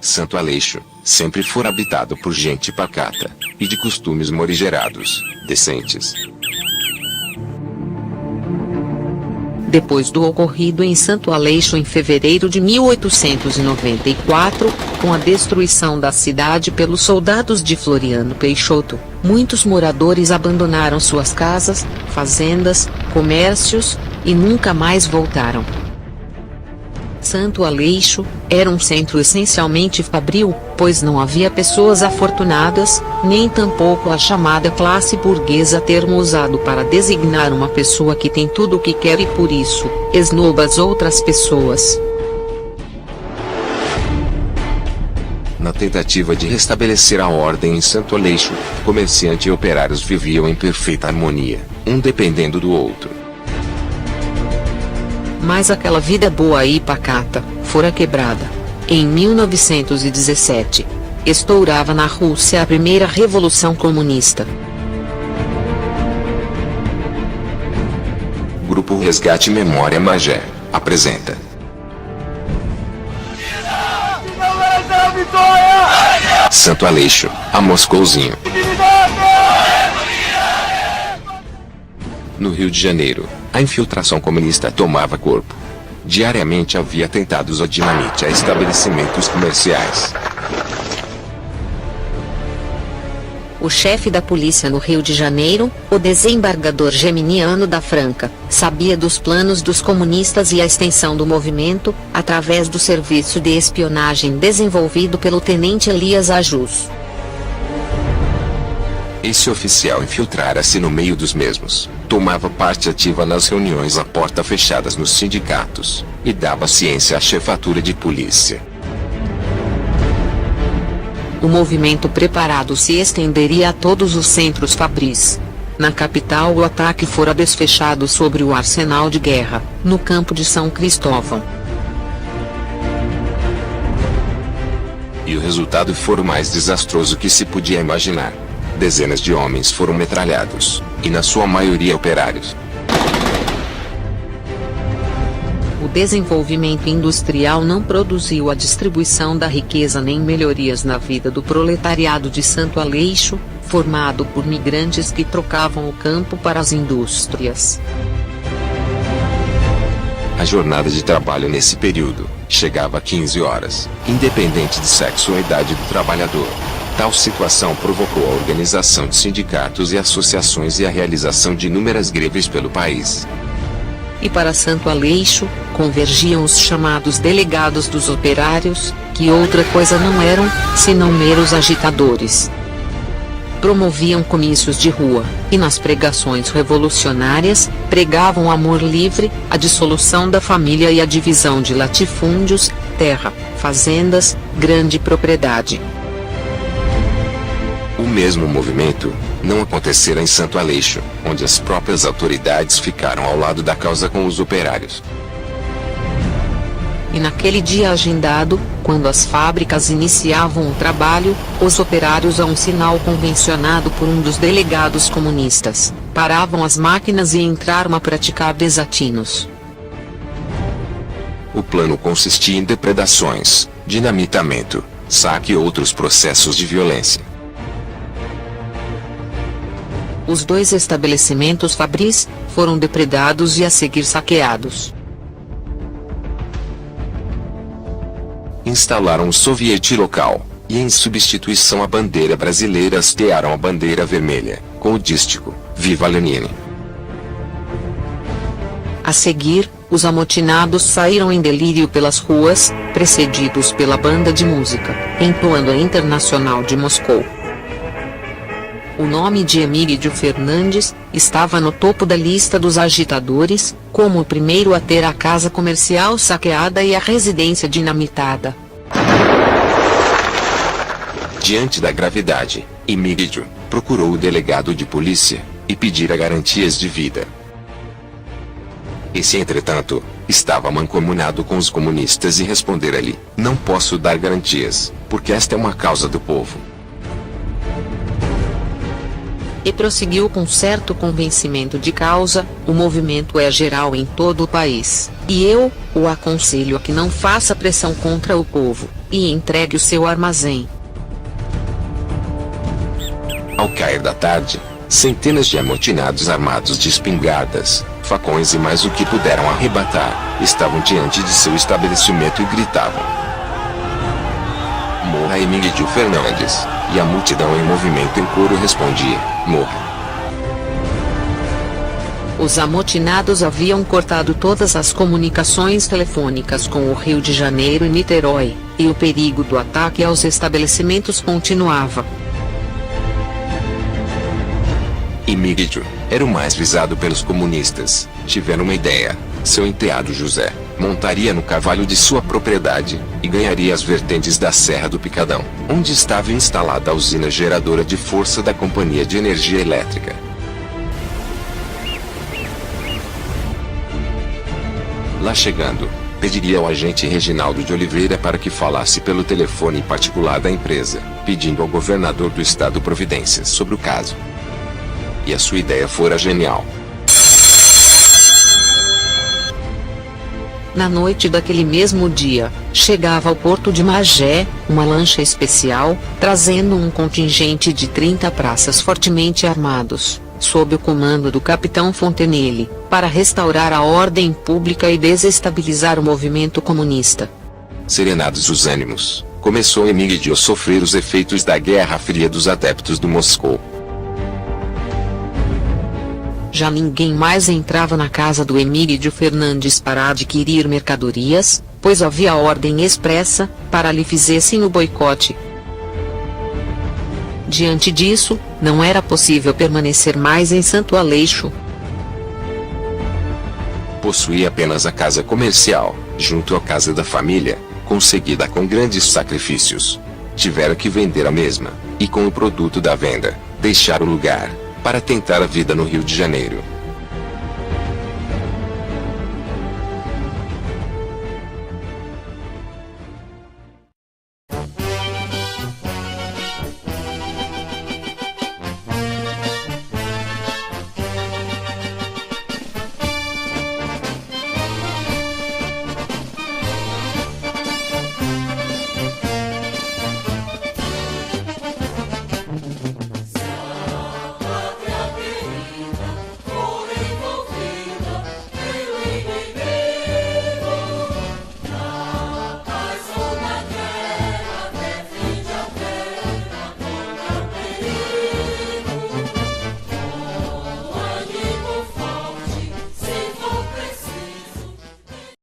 Santo Aleixo sempre fora habitado por gente pacata e de costumes morigerados, decentes. Depois do ocorrido em Santo Aleixo em fevereiro de 1894, com a destruição da cidade pelos soldados de Floriano Peixoto, muitos moradores abandonaram suas casas, fazendas, comércios, e nunca mais voltaram. Santo Aleixo era um centro essencialmente fabril, pois não havia pessoas afortunadas, nem tampouco a chamada classe burguesa, termo usado para designar uma pessoa que tem tudo o que quer e por isso esnoba as outras pessoas. Na tentativa de restabelecer a ordem em Santo Aleixo, comerciante e operários viviam em perfeita harmonia, um dependendo do outro. Mas aquela vida boa e pacata fora quebrada. Em 1917, estourava na Rússia a primeira Revolução Comunista. Grupo Resgate Memória Magé apresenta Santo Aleixo, a Moscouzinho. No Rio de Janeiro, a infiltração comunista tomava corpo. Diariamente havia atentados à dinamite a estabelecimentos comerciais. O chefe da polícia no Rio de Janeiro, o desembargador Geminiano da Franca, sabia dos planos dos comunistas e a extensão do movimento, através do serviço de espionagem desenvolvido pelo tenente Elias Ajus. Esse oficial infiltrara-se no meio dos mesmos, tomava parte ativa nas reuniões à porta fechadas nos sindicatos, e dava ciência à chefatura de polícia. O movimento preparado se estenderia a todos os centros fabris. Na capital, o ataque fora desfechado sobre o arsenal de guerra, no campo de São Cristóvão. E o resultado foi o mais desastroso que se podia imaginar. Dezenas de homens foram metralhados, e na sua maioria operários. O desenvolvimento industrial não produziu a distribuição da riqueza nem melhorias na vida do proletariado de Santo Aleixo, formado por migrantes que trocavam o campo para as indústrias. A jornada de trabalho nesse período chegava a 15 horas, independente de sexo ou idade do trabalhador. Tal situação provocou a organização de sindicatos e associações e a realização de inúmeras greves pelo país. E para Santo Aleixo, convergiam os chamados delegados dos operários, que outra coisa não eram, senão meros agitadores. Promoviam comícios de rua, e nas pregações revolucionárias, pregavam amor livre, a dissolução da família e a divisão de latifúndios, terra, fazendas, grande propriedade. O mesmo movimento não acontecera em Santo Aleixo, onde as próprias autoridades ficaram ao lado da causa com os operários. E naquele dia agendado, quando as fábricas iniciavam o trabalho, os operários, a um sinal convencionado por um dos delegados comunistas, paravam as máquinas e entraram a praticar desatinos. O plano consistia em depredações, dinamitamento, saque e outros processos de violência. Os 2 estabelecimentos fabris foram depredados e a seguir saqueados. Instalaram o soviete local, e em substituição à bandeira brasileira hastearam a bandeira vermelha, com o dístico, Viva Lenine. A seguir, os amotinados saíram em delírio pelas ruas, precedidos pela banda de música, entoando a Internacional de Moscou. O nome de Emílio Fernandes estava no topo da lista dos agitadores, como o primeiro a ter a casa comercial saqueada e a residência dinamitada. Diante da gravidade, Emílio procurou o delegado de polícia e pedira garantias de vida. Esse, entretanto, estava mancomunado com os comunistas e respondera-lhe: "Não posso dar garantias, porque esta é uma causa do povo." E prosseguiu com certo convencimento de causa: o movimento é geral em todo o país, e eu o aconselho a que não faça pressão contra o povo, e entregue o seu armazém. Ao cair da tarde, centenas de amotinados armados de espingardas, facões e mais o que puderam arrebatar, estavam diante de seu estabelecimento e gritavam: "Morra Emílio Fernandes!" E a multidão em movimento em coro respondia: "Morra!" Os amotinados haviam cortado todas as comunicações telefônicas com o Rio de Janeiro e Niterói, e o perigo do ataque aos estabelecimentos continuava. Emílio era o mais visado pelos comunistas. Tiveram uma ideia: seu enteado José montaria no cavalo de sua propriedade e ganharia as vertentes da Serra do Picadão, onde estava instalada a usina geradora de força da Companhia de Energia Elétrica. Lá chegando, pediria ao agente Reginaldo de Oliveira para que falasse pelo telefone particular da empresa, pedindo ao governador do estado providências sobre o caso. E a sua ideia fora genial. Na noite daquele mesmo dia, chegava ao porto de Magé, uma lancha especial, trazendo um contingente de 30 praças fortemente armados, sob o comando do capitão Fontenelle, para restaurar a ordem pública e desestabilizar o movimento comunista. Serenados os ânimos, começou Emílio a sofrer os efeitos da Guerra Fria dos adeptos do Moscou. Já ninguém mais entrava na casa do Emílio Fernandes para adquirir mercadorias, pois havia ordem expressa para lhe fizessem o boicote. Diante disso, não era possível permanecer mais em Santo Aleixo. Possuía apenas a casa comercial, junto à casa da família, conseguida com grandes sacrifícios. Tiveram que vender a mesma, e com o produto da venda, deixar o lugar para tentar a vida no Rio de Janeiro.